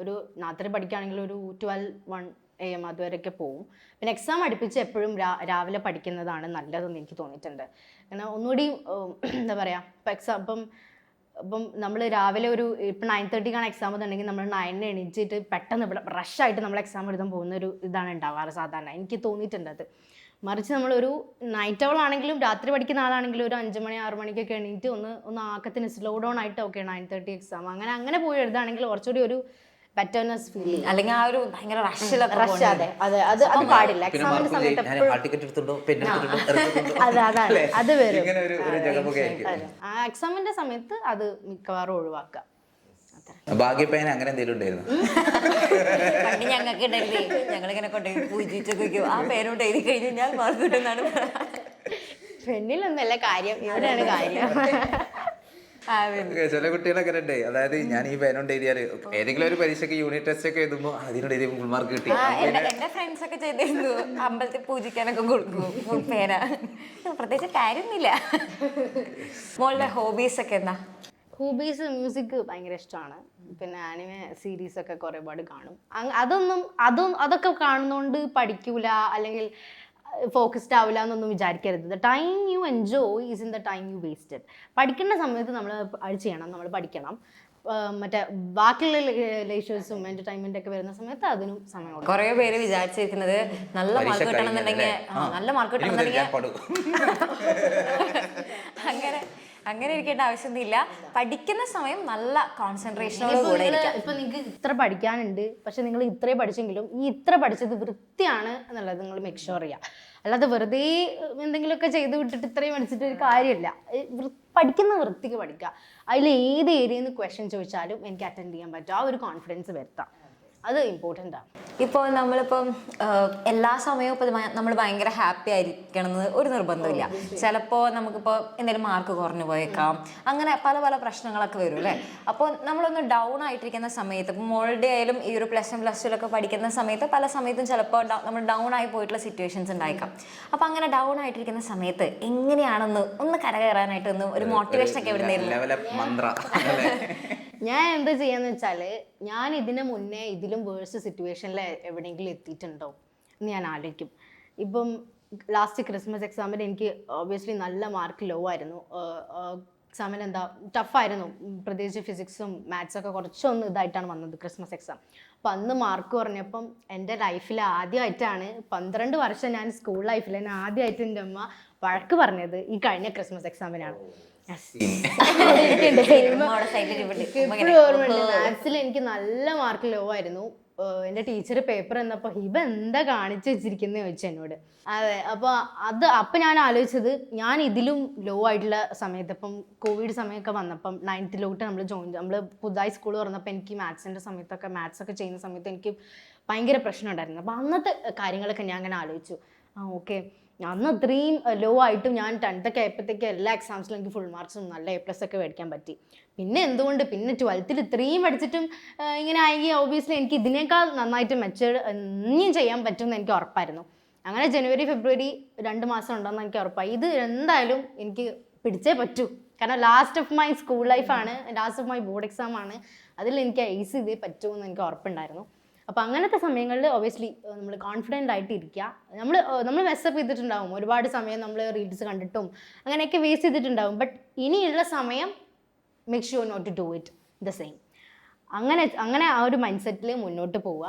ഒരു രാത്രി പഠിക്കുകയാണെങ്കിൽ ഒരു 12-1 AM അതുവരെയൊക്കെ പോവും. പിന്നെ എക്സാം അടുപ്പിച്ച് എപ്പോഴും രാവിലെ പഠിക്കുന്നതാണ് നല്ലതെന്ന് എനിക്ക് തോന്നിയിട്ടുണ്ട്. കാരണം ഒന്നുകൂടി എന്താ പറയുക, ഇപ്പം നമ്മൾ രാവിലെ ഇപ്പം 9:30 എക്സാം എന്നുണ്ടെങ്കിൽ നമ്മൾ 9 എണീച്ചിട്ട് പെട്ടെന്ന് റഷായിട്ട് നമ്മൾ എക്സാം എഴുതാൻ പോകുന്ന ഒരു ഇതാണ് ഉണ്ടാവാറ് സാധാരണ. എനിക്ക് തോന്നിയിട്ടുണ്ട് അത്. മറിച്ച് നമ്മളൊരു നൈറ്റ് ഔൾ ആണെങ്കിലും രാത്രി പഠിക്കുന്ന ആളാണെങ്കിലും ഒരു 5 മണി 6 മണിക്കൊക്കെ എണീറ്റ് ഒന്ന് ആക്കത്തിന് സ്ലോ ഡൗൺ ആയിട്ട് ഓക്കെ 9:30 എക്സാം അങ്ങനെ പോയി എഴുതുകയാണെങ്കിൽ കുറച്ചുകൂടി ഒരു ബെറ്റർനെസ് ഫീൽ ചെയ്യും. അല്ലെങ്കിൽ ആ ഒരു ഭയങ്കര റഷ്. അത് പാടില്ല. എക്സാമിന്റെ സമയത്ത് അത് വരും. ആ എക്സാമിന്റെ സമയത്ത് അത് മിക്കവാറും ഒഴിവാക്കുക. ഭാഗ്യപ്പേന അങ്ങനെ എന്തെങ്കിലും ഉണ്ടായിരുന്നു? പണ്ട് ഞങ്ങൾക്ക് ഉണ്ടായില്ലേ, ഞങ്ങളിങ്ങനെ കൊണ്ടുപോയി പൂജിച്ചൊക്കെ ആ പേരോട്ട് എഴുതി കഴിഞ്ഞാൽ മാർക്ക് കിട്ടുന്നതാണ്. പെണ്ണിലൊന്നല്ല കാര്യം, ഇവിടെയാണ് കാര്യം. ചില കുട്ടികളൊക്കെ ഉണ്ട്, അതായത് ഞാൻ ഈ പേനോണ്ട് എഴുതിയാല് ഏതെങ്കിലും ഒരു പരീക്ഷയ്ക്ക് യൂണിറ്റ് ടെസ്റ്റ് ഒക്കെ എഴുതുമ്പോൾ അതിനോട് എഴുതി ഫുൾ മാർക്ക് കിട്ടി. എന്റെ ഫ്രണ്ട്സ് ഒക്കെ ചെയ്തിരുന്നു, അമ്പലത്തിൽ പൂജിക്കാനൊക്കെ കൊടുക്കും പേന. പ്രത്യേകിച്ച് കാര്യമൊന്നുമില്ല. മോളുടെ ഹോബീസ് ഒക്കെ എന്താ? ഹോബീസ് മ്യൂസിക് ഭയങ്കര ഇഷ്ടമാണ്. പിന്നെ ആനിമെ സീരീസ് ഒക്കെ കുറേപാട് കാണും. അതൊക്കെ കാണുന്നതുകൊണ്ട് പഠിക്കൂല അല്ലെങ്കിൽ ഫോക്കസ്ഡ് ആവില്ല എന്നൊന്നും വിചാരിക്കരുത്. The time you enjoy is in the time you wasted. പഠിക്കേണ്ട സമയത്ത് നമ്മൾ അത് ചെയ്യണം, നമ്മൾ പഠിക്കണം. മറ്റേ ബാക്കിയുള്ള ലേഷേഴ്സും എന്റർടൈൻമെന്റ് ഒക്കെ വരുന്ന സമയത്ത് അതിനും സമയം. കുറേ പേര് വിചാരിച്ചിരിക്കുന്നത് നല്ല മാർക്ക് കിട്ടണമെന്നുണ്ടെങ്കിൽ അങ്ങനെ ഇരിക്കേണ്ട ആവശ്യമൊന്നുമില്ല. പഠിക്കുന്ന സമയം നല്ല കോൺസെൻട്രേഷനോട് കൂടെ ഇപ്പൊ നിങ്ങൾക്ക് ഇത്ര പഠിക്കാനുണ്ട്, പക്ഷെ നിങ്ങൾ ഇത്രേ പഠിച്ചെങ്കിലും ഈ ഇത്ര പഠിച്ചത് വൃത്തിയാണ് എന്നുള്ളത് നിങ്ങൾ മേക്ക് ഷുവർ ചെയ്യുക. അല്ലാതെ വെറുതെ എന്തെങ്കിലുമൊക്കെ ചെയ്ത് വിട്ടിട്ട് ഇത്രയും പഠിച്ചിട്ട് ഒരു കാര്യമില്ല. പഠിക്കുന്ന വൃത്തിക്ക് പഠിക്കുക. അതിൽ ഏത് ഏരിയയിൽ നിന്ന് ക്വസ്റ്റ്യൻ ചോദിച്ചാലും എനിക്ക് അറ്റൻഡ് ചെയ്യാൻ പറ്റും. ആ ഒരു കോൺഫിഡൻസ് വരുത്താം, അത് ഇമ്പോർട്ടൻ്റ് ആണ്. ഇപ്പോൾ നമ്മളിപ്പം എല്ലാ സമയവും ഇപ്പോൾ നമ്മൾ ഭയങ്കര ഹാപ്പി ആയിരിക്കണം എന്ന് ഒരു നിർബന്ധമില്ല. ചിലപ്പോൾ നമുക്കിപ്പോൾ എന്തെങ്കിലും മാർക്ക് കുറഞ്ഞു പോയേക്കാം, അങ്ങനെ പല പല പ്രശ്നങ്ങളൊക്കെ വരും അല്ലേ. അപ്പോൾ നമ്മളൊന്ന് ഡൗൺ ആയിട്ടിരിക്കുന്ന സമയത്ത്, ഇപ്പോൾ മോളുടെ ആയാലും ഈ ഒരു +1 +2 പഠിക്കുന്ന സമയത്ത് പല സമയത്തും ചിലപ്പോൾ നമ്മൾ ഡൗൺ ആയി പോയിട്ടുള്ള സിറ്റുവേഷൻസ് ഉണ്ടായേക്കാം. അപ്പോൾ അങ്ങനെ ഡൗൺ ആയിട്ടിരിക്കുന്ന സമയത്ത് എങ്ങനെയാണെന്ന് ഒന്ന് കരകയറാനായിട്ട് ഒരു മോട്ടിവേഷൻ ഒക്കെ എവിടെ ഞാൻ എന്താ ചെയ്യാന്ന് വെച്ചാല്, ഞാൻ ഇതിന് മുന്നേ ഇതിലും വേഴ്സ് സിറ്റുവേഷനിൽ എവിടെയെങ്കിലും എത്തിയിട്ടുണ്ടോ എന്ന് ഞാൻ ആലോചിക്കും. ഇപ്പം ലാസ്റ്റ് ക്രിസ്മസ് എക്സാമിന് എനിക്ക് ഓബിയസ്ലി നല്ല മാർക്ക് ലോ ആയിരുന്നു. എക്സാമിന് എന്താ ടഫായിരുന്നു, പ്രത്യേകിച്ച് ഫിസിക്സും മാത്സൊക്കെ കുറച്ചൊന്ന് ഇതായിട്ടാണ് വന്നത് ക്രിസ്മസ് എക്സാം. അപ്പം അന്ന് മാർക്ക് പറഞ്ഞപ്പം എൻ്റെ ലൈഫിൽ ആദ്യമായിട്ടാണ് 12 വർഷം ഞാൻ സ്കൂൾ ലൈഫിൽ തന്നെ ആദ്യമായിട്ട് എൻ്റെ അമ്മ വഴക്ക് പറഞ്ഞത് ഈ കഴിഞ്ഞ ക്രിസ്മസ് എക്സാമിനാണ്. ഇപ്പോഴും ഓർമ്മയുണ്ട്, മാത്സിൽ എനിക്ക് നല്ല മാർക്ക് ലോ ആയിരുന്നു. എൻ്റെ ടീച്ചർ പേപ്പർ തന്നപ്പോൾ ഹിബ എന്താ കാണിച്ചു വെച്ചിരിക്കുന്നത് ചോദിച്ചു എന്നോട്. അതെ, അപ്പോൾ ഞാൻ ആലോചിച്ചത് ഞാൻ ഇതിലും ലോ ആയിട്ടുള്ള സമയത്ത്, ഇപ്പം കോവിഡ് സമയമൊക്കെ വന്നപ്പം 9th നമ്മൾ പുതുതായി സ്കൂൾ തുറന്നപ്പോൾ എനിക്ക് മാത്സിൻ്റെ സമയത്തൊക്കെ മാത്സൊക്കെ ചെയ്യുന്ന സമയത്ത് എനിക്ക് ഭയങ്കര പ്രശ്നം ഉണ്ടായിരുന്നു. അപ്പോൾ അന്നത്തെ കാര്യങ്ങളൊക്കെ ഞാൻ അങ്ങനെ ആലോചിച്ചു. ഓക്കെ, അന്ന് അത്രയും ലോ ആയിട്ടും ഞാൻ 10th ആയപ്പോഴത്തേക്ക് എല്ലാ എക്സാംസിലും എനിക്ക് ഫുൾ മാർക്സും നല്ല A+ ഒക്കെ മേടിക്കാൻ പറ്റി. പിന്നെ എന്തുകൊണ്ട് പിന്നെ 12th ഇത്രയും പഠിച്ചിട്ടും ഇങ്ങനെ ആയെങ്കിൽ ഓബിയസ്ലി എനിക്ക് ഇതിനേക്കാൾ നന്നായിട്ട് മെച്ചേർഡ് ഇനിയും ചെയ്യാൻ പറ്റുമെന്ന് എനിക്ക് ഉറപ്പായിരുന്നു. അങ്ങനെ ജനുവരി ഫെബ്രുവരി 2 മാസം ഉണ്ടെന്ന് എനിക്ക് ഉറപ്പായി. ഇത് എന്തായാലും എനിക്ക് പിടിച്ചേ പറ്റൂ, കാരണം ലാസ്റ്റ് ഓഫ് മൈ സ്കൂൾ ലൈഫാണ്, last of my board exam ആണ്, അതിൽ എനിക്ക് ഐസ് ചെയ്തേ പറ്റുമെന്ന് എനിക്ക് ഉറപ്പുണ്ടായിരുന്നു. അപ്പോൾ അങ്ങനത്തെ സമയങ്ങളിൽ ഒബ്വിയസ്ലി നമ്മൾ കോൺഫിഡൻ്റ് ആയിട്ട് ഇരിക്കുക. നമ്മൾ മെസ്സപ്പ് ചെയ്തിട്ടുണ്ടാവും, ഒരുപാട് സമയം നമ്മൾ റീൽസ് കണ്ടിട്ടും അങ്ങനെയൊക്കെ വേസ്റ്റ് ചെയ്തിട്ടുണ്ടാവും. ബട്ട് ഇനിയുള്ള സമയം make sure not to do it the same. അങ്ങനെ ആ ഒരു മൈൻഡ് സെറ്റിൽ മുന്നോട്ട് പോവുക.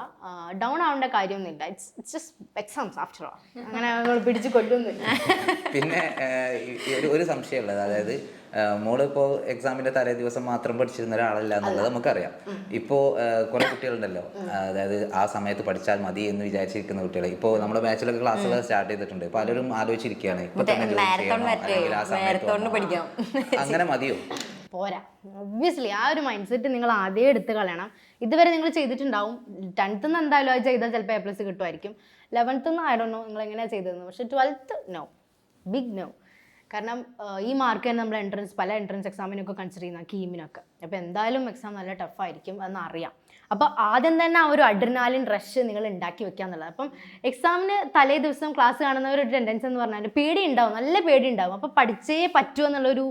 ഡൗൺ ആവേണ്ട കാര്യമൊന്നുമില്ല. It's just exams after all. അങ്ങനെ നമ്മൾ പിടിച്ച് കൊല്ലുന്നില്ല. പിന്നെ ഒരു സംശയമുള്ളത്, അതായത് മോളിപ്പോൾ എക്സാമിന്റെ തലേ ദിവസം മാത്രം പഠിച്ചിരുന്ന ഒരാളല്ല എന്നുള്ളത് നമുക്കറിയാം. ഇപ്പോൾ കുറെ കുട്ടികളുണ്ടല്ലോ, അതായത് ആ സമയത്ത് പഠിച്ചാൽ മതി എന്ന് വിചാരിച്ചിരിക്കുന്ന കുട്ടികൾ ഇപ്പോൾ നമ്മുടെ ബാച്ചിലൊക്കെ ക്ലാസ്സുകൾ സ്റ്റാർട്ട് ചെയ്തിട്ടുണ്ട്. പലരും ആലോചിച്ചിരിക്കുകയാണ് ഇപ്പൊ തന്നെ അങ്ങനെ മതിയോ? പോരാ. ഒബ്വിയസ്ലി ആ ഒരു മൈൻഡ് സെറ്റ് നിങ്ങൾ ആദ്യം എടുത്ത് കളയണം. ഇതുവരെ നിങ്ങൾ ചെയ്തിട്ടുണ്ടാവും. 10th എന്തായാലും അത് ചെയ്താൽ ചിലപ്പോൾ A+ കിട്ടുമായിരിക്കും. 11th ഐ ഡോണ്ട് നോ നിങ്ങൾ എങ്ങനെയാണ് ചെയ്തതെന്ന്. പക്ഷേ 12th നോ, ബിഗ് നോ. കാരണം ഈ മാർക്ക് തന്നെ നമ്മൾ പല എൻട്രൻസ് എക്സാമിനൊക്കെ കൺസിഡർ ചെയ്യുന്ന കീമിനൊക്കെ. അപ്പോൾ എന്തായാലും എക്സാം നല്ല ടഫായിരിക്കും എന്ന് അറിയാം. അപ്പോൾ ആദ്യം തന്നെ ആ ഒരു അഡ്രിനാലിൻ റഷ് നിങ്ങൾ ഉണ്ടാക്കി വെക്കുക എന്നുള്ളത്. അപ്പം എക്സാമിന് തലേ ദിവസം ക്ലാസ് കാണുന്ന ഒരു ടെൻഡൻസി എന്ന് പറഞ്ഞാൽ പേടി ഉണ്ടാവും, നല്ല പേടി ഉണ്ടാവും. അപ്പോൾ പഠിച്ചേ പറ്റുമോ എന്നുള്ളൊരു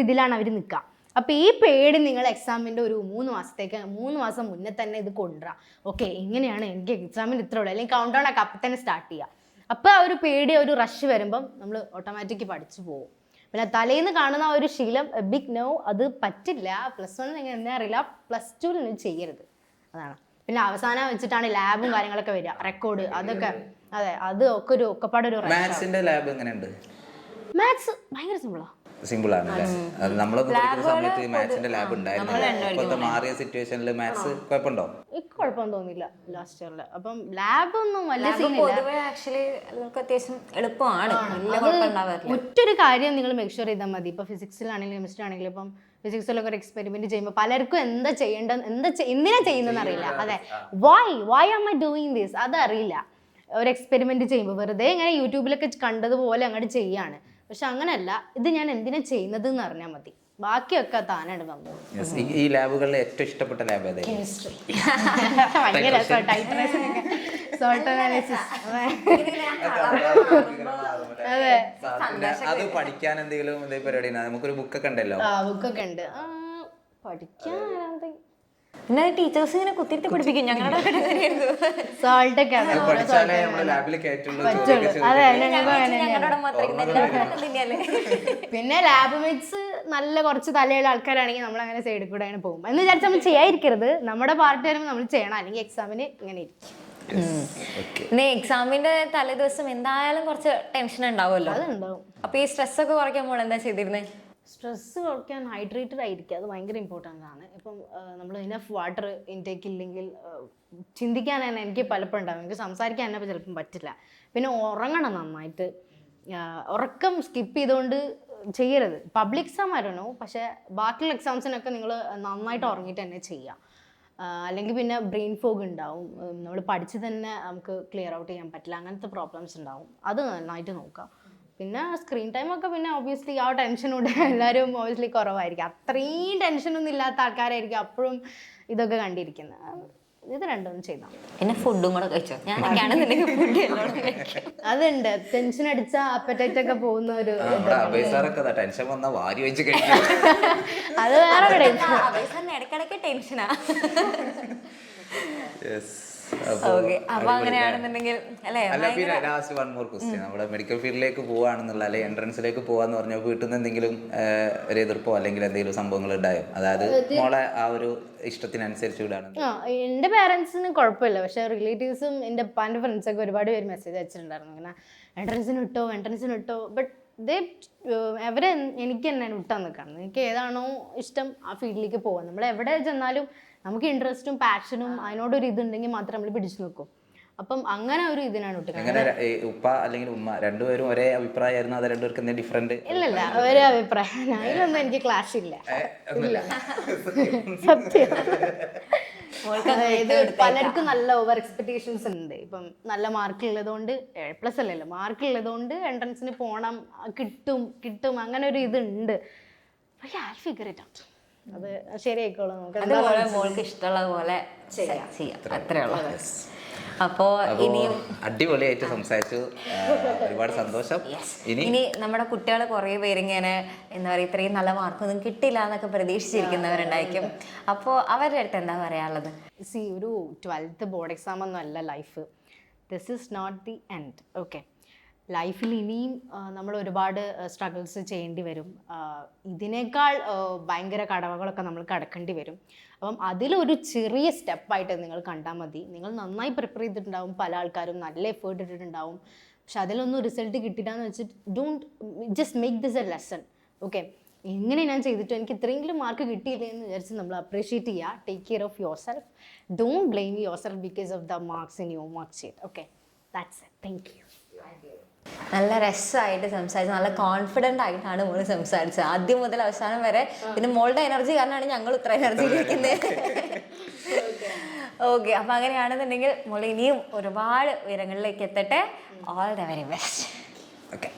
ഇതിലാണ് അവർ നിൽക്കുക. അപ്പോൾ ഈ പേടി നിങ്ങൾ എക്സാമിൻ്റെ ഒരു 3 മാസം മുന്നേ തന്നെ ഇത് കൊണ്ടുവരാം. ഓക്കെ, എങ്ങനെയാണ് എനിക്ക് എക്സാമിന് ഇത്ര ഉള്ളൂ, അല്ലെങ്കിൽ കൗണ്ട് ഡൗൺ ഒക്കെ അപ്പം തന്നെ സ്റ്റാർട്ട് ചെയ്യുക. അപ്പോൾ ആ ഒരു പേടി, ഒരു റഷ് വരുമ്പം നമ്മൾ ഓട്ടോമാറ്റിക് പഠിച്ചു പോകും. പിന്നെ തലേന്ന് കാണുന്ന ആ ഒരു ശീലം ബിഗ് നോ, അത് പറ്റില്ല. +1 എന്താ അറിയില്ല, +2 നിങ്ങൾ ചെയ്യരുത്, അതാണ്. പിന്നെ അവസാനം വെച്ചിട്ടാണ് ലാബും കാര്യങ്ങളൊക്കെ വരിക, റെക്കോർഡ്, അതൊക്കെ. അതെ, അത് ഒക്കെ ഒരു ഒക്കെപ്പാടൊരു മാത്സിന്റെ ലാബ് എങ്ങനെയുണ്ട്? മാത്സ് ഭയങ്കര സിമ്പിളാണ്. സിമ്പിൾ ആണ് അല്ലേ? അത് നമ്മളൊക്കെ പഠിക്കുന്ന സമയത്ത് മാത്സിന്റെ ലാബ് ഉണ്ടായിരുന്നു. ഇപ്പോഴത്തെ മാറിയ സിറ്റുവേഷനിൽ മാത്സ് കുഴപ്പമുണ്ടോ? കുഴപ്പമൊന്നും തോന്നില്ല ലാസ്റ്റ് ഇയറിൽ. അപ്പം ലാബ് ഒന്നും വലിയ അത്യാവശ്യം എളുപ്പമാണ്. ഒറ്റൊരു കാര്യം നിങ്ങൾ മേക്ക് ഷുവർ ചെയ്താൽ മതി. ഇപ്പൊ ഫിസിക്സിലാണെങ്കിലും കെമിസ്ട്രി ആണെങ്കിലും, ഇപ്പം ഫിസിക്സിലൊക്കെ ഒരു എക്സ്പെരിമെന്റ് ചെയ്യുമ്പോൾ പലർക്കും എന്താ ചെയ്യേണ്ടത്, എന്തിനാ ചെയ്യുന്നതെന്ന് അറിയില്ല. അതെ, why am I doing this അതറിയില്ല. ഒരു എക്സ്പെരിമെന്റ് ചെയ്യുമ്പോൾ വെറുതെ ഇങ്ങനെ യൂട്യൂബിലൊക്കെ കണ്ടതുപോലെ അങ്ങോട്ട് ചെയ്യാണ്. പക്ഷെ അങ്ങനെയല്ല, ഇത് ഞാൻ എന്തിനാ ചെയ്യുന്നത് എന്ന് അറിഞ്ഞാൽ മതി, ബാക്കിയൊക്കെ താനാണ് വന്നത്. ഈ ലാബുകളിൽ ഏറ്റവും ഇഷ്ടപ്പെട്ട ലാബ് ഏതാ? കെമിസ്ട്രി. ഭയങ്കര അതെ, അത് പഠിക്കാൻ എന്തെങ്കിലും പരിപാടി? നമുക്കൊരു ബുക്കൊക്കെ ഉണ്ടല്ലോ. ബുക്കൊക്കെ ഉണ്ട്, പഠിക്കാൻ പിന്നെ ടീച്ചേഴ്സ് ഇങ്ങനെ കുത്തിരുത്തി പഠിപ്പിക്കും. ഞങ്ങളുടെ സോൾട്ടൊക്കെ പിന്നെ ലാബ് മേറ്റ്സ് നല്ല കുറച്ച് തലയുള്ള ആൾക്കാരാണെങ്കിൽ നമ്മൾ അങ്ങനെ സൈഡിൽ കൂടെ അങ്ങനെ പോകും എന്ന് വിചാരിച്ച് നമ്മൾ ചെയ്യാതിരിക്കരുത്. നമ്മുടെ പാർട്ട് വരുമ്പോൾ നമ്മൾ ചെയ്യണം, അല്ലെങ്കിൽ എക്സാമിന് ഇങ്ങനെ ഇരിക്കും. പിന്നെ എക്സാമിന്റെ തലേ ദിവസം എന്തായാലും കുറച്ച് ടെൻഷൻ ഉണ്ടാവുമല്ലോ. അതുണ്ടാവും. അപ്പൊ ഈ സ്ട്രെസ് ഒക്കെ കുറയ്ക്കുമ്പോൾ എന്താ ചെയ്തിരുന്നത്? സ്ട്രെസ്സ് കുറയ്ക്കാൻ ഹൈഡ്രേറ്റഡ് ആയിരിക്കുക, അത് ഭയങ്കര ഇമ്പോർട്ടൻ്റ് ആണ്. ഇപ്പം നമ്മൾ ഇനഫ് വാട്ടർ ഇൻടേക്ക് ഇല്ലെങ്കിൽ ചിന്തിക്കാൻ തന്നെ എനിക്ക് പലപ്പോഴും ഉണ്ടാവും, എനിക്ക് സംസാരിക്കാൻ തന്നെ ചിലപ്പം പറ്റില്ല. പിന്നെ ഉറങ്ങണം നന്നായിട്ട്. ഉറക്കം സ്കിപ്പ് ചെയ്തുകൊണ്ട് ചെയ്യരുത്. പബ്ലിക് എക്സാം ആയിരുന്നു, പക്ഷേ ബാക്കിയുള്ള എക്സാംസിനൊക്കെ നിങ്ങൾ നന്നായിട്ട് ഉറങ്ങിയിട്ട് തന്നെ ചെയ്യുക. അല്ലെങ്കിൽ പിന്നെ ബ്രെയിൻ ഫോഗ് ഉണ്ടാവും, നമ്മൾ പഠിച്ച് തന്നെ നമുക്ക് ക്ലിയർ ഔട്ട് ചെയ്യാൻ പറ്റില്ല, അങ്ങനത്തെ പ്രോബ്ലംസ് ഉണ്ടാവും. അത് നന്നായിട്ട് നോക്കാം. പിന്നെ സ്ക്രീൻ ടൈമൊക്കെ പിന്നെ ഒബ്വിയസ്ലി ആ ടെൻഷനോട് എല്ലാവരും ഒബ്വിയസ്ലി കുറവായിരിക്കും. അത്രയും ടെൻഷനൊന്നും ഇല്ലാത്ത ആൾക്കാരായിരിക്കും അപ്പോഴും ഇതൊക്കെ കണ്ടിരിക്കുന്നത്. ഇത് രണ്ടൊന്നും ചെയ്താൽ പിന്നെ ഫുഡും കൂടെ കഴിച്ചോ. അതുണ്ട്, ടെൻഷൻ അടിച്ച അപ്പറ്റൈറ്റ് ഒക്കെ പോകുന്ന ഒരു അത് വേറെ ഇടയ്ക്കിടയ്ക്ക് ടെൻഷനാ. ഓക്കെ, അപ്പൊ അങ്ങനെയാണെന്നുണ്ടെങ്കിൽ അല്ലേ? അല്ല, പിന്നെ ലാസ്റ്റ് വൺ മോർ ക്വസ്റ്റ്യൻ. നമ്മുടെ മെഡിക്കൽ ഫീൽഡിലേക്ക് പോവാണെന്നുള്ള, അല്ലെങ്കിൽ എൻട്രൻസിലേക്ക് പോവാന്ന് പറഞ്ഞാൽ വീട്ടിൽ നിന്ന് എന്തെങ്കിലും ഒരു എതിർപ്പോ അല്ലെങ്കിൽ എന്തെങ്കിലും സംഭവങ്ങൾ ഉണ്ടായോ? അതായത് മോളെ ആ ഒരു ഇഷ്ടത്തിനനുസരിച്ച് വിടാണ്. എൻ്റെ പാരൻസിന് കുഴപ്പമില്ല, പക്ഷേ റിലേറ്റീവ്സും എൻ്റെ ഉപ്പാൻ്റെ ഫ്രണ്ട്സൊക്കെ ഒരുപാട് പേര് മെസ്സേജ് അയച്ചിട്ടുണ്ടായിരുന്നു ഇങ്ങനെ എൻട്രൻസിന് ഇട്ടോ. ബട്ട് അവരെ എനിക്ക് തന്നെ വിട്ടാൻ നിൽക്കണം. എനിക്ക് ഏതാണോ ഇഷ്ടം ആ ഫീൽഡിലേക്ക് പോകാം. നമ്മൾ എവിടെ ചെന്നാലും നമുക്ക് ഇൻട്രസ്റ്റും പാഷനും അതിനോടൊരു ഇതുണ്ടെങ്കിൽ മാത്രം നമ്മൾ പിടിച്ചു നിൽക്കും. അപ്പം അങ്ങനെ ഒരു ഇതിനാണ് വിട്ടത്. എങ്ങനെ ഉപ്പ അല്ലെങ്കിൽ ഉമ്മ രണ്ടുപേരും ഒരേ അഭിപ്രായമായിരുന്നു? അത് രണ്ടുപേർക്ക് എന്തെങ്കിലും ഡിഫറെന്റ്? ഇല്ലല്ല, ഒരേ അഭിപ്രായം. അതിലൊന്നും എനിക്ക് ക്ലാഷ് ഇല്ല. സത്യം. ഇത് പലർക്കും നല്ല ഓവർ എക്സ്പെക്ടേഷൻസ് ഉണ്ട്. ഇപ്പം നല്ല മാർക്ക് ഉള്ളതുകൊണ്ട്, A+ അല്ലല്ലോ, മാർക്ക് ഉള്ളതുകൊണ്ട് എൻട്രൻസിന് പോകണം, കിട്ടും അങ്ങനെ ഒരു ഇതുണ്ട്. പക്ഷേ ഐ ഫിഗർ ഇറ്റ് ഔട്ട്. അത് ശരിയായിക്കോളും. നമുക്ക് മോൾക്ക് ഇഷ്ടമുള്ളത് പോലെ ചെയ്യാം, അത്രേ ഉള്ളൂ. അപ്പോ ഇനിയും അടിപൊളിയായിട്ട് സംസാരിച്ചു, ഒരുപാട് സന്തോഷം. ഇനി നമ്മുടെ കുട്ടികൾ കുറേ പേരിങ്ങനെ എന്താ പറയുക, ഇത്രയും നല്ല മാർക്കൊന്നും കിട്ടില്ല എന്നൊക്കെ പ്രതീക്ഷിച്ചിരിക്കുന്നവരുണ്ടായിരിക്കും. അപ്പോൾ അവരുടെ അടുത്ത് എന്താ പറയാനുള്ളത്? ഒരു 12th ബോർഡ് എക്സാം ഒന്നും അല്ല life. This is not the end. Okay, ലൈഫിൽ ഇനിയും നമ്മൾ ഒരുപാട് സ്ട്രഗിൾസ് ചെയ്യേണ്ടി വരും. ഇതിനേക്കാൾ ഭയങ്കര കടവകളൊക്കെ നമ്മൾ കടക്കേണ്ടി വരും. അപ്പം അതിലൊരു ചെറിയ സ്റ്റെപ്പായിട്ട് നിങ്ങൾ കണ്ടാൽ മതി. നിങ്ങൾ നന്നായി പ്രിപ്പയർ ചെയ്തിട്ടുണ്ടാവും, പല ആൾക്കാരും നല്ല എഫേർട്ട് ഇട്ടിട്ടുണ്ടാവും. പക്ഷെ അതിലൊന്നും റിസൾട്ട് കിട്ടിയിട്ടാന്ന് വെച്ചിട്ട് don't just make this A lesson. Okay, എങ്ങനെ ഞാൻ ചെയ്തിട്ട് എനിക്ക് ഇത്രയെങ്കിലും മാർക്ക് കിട്ടിയില്ലേ എന്ന് വിചാരിച്ച് നമ്മൾ അപ്രീഷിയേറ്റ് ചെയ്യുക. Take care of your self. Don't blame your self because of the marks in your mark sheet. Okay, that's it. Thank you. നല്ല രസമായിട്ട് സംസാരിച്ചു, നല്ല കോൺഫിഡൻ്റ് ആയിട്ടാണ് മോള് സംസാരിച്ചത് ആദ്യം മുതൽ അവസാനം വരെ. പിന്നെ മോളുടെ എനർജി കാരണമാണ് ഞങ്ങൾ ഇത്ര എനർജിയിലിരിക്കുന്നത്. ഓക്കെ, അപ്പം അങ്ങനെയാണെന്നുണ്ടെങ്കിൽ മോൾ ഇനിയും ഒരുപാട് ഉയരങ്ങളിലേക്ക് എത്തട്ടെ. All the very best. Okay.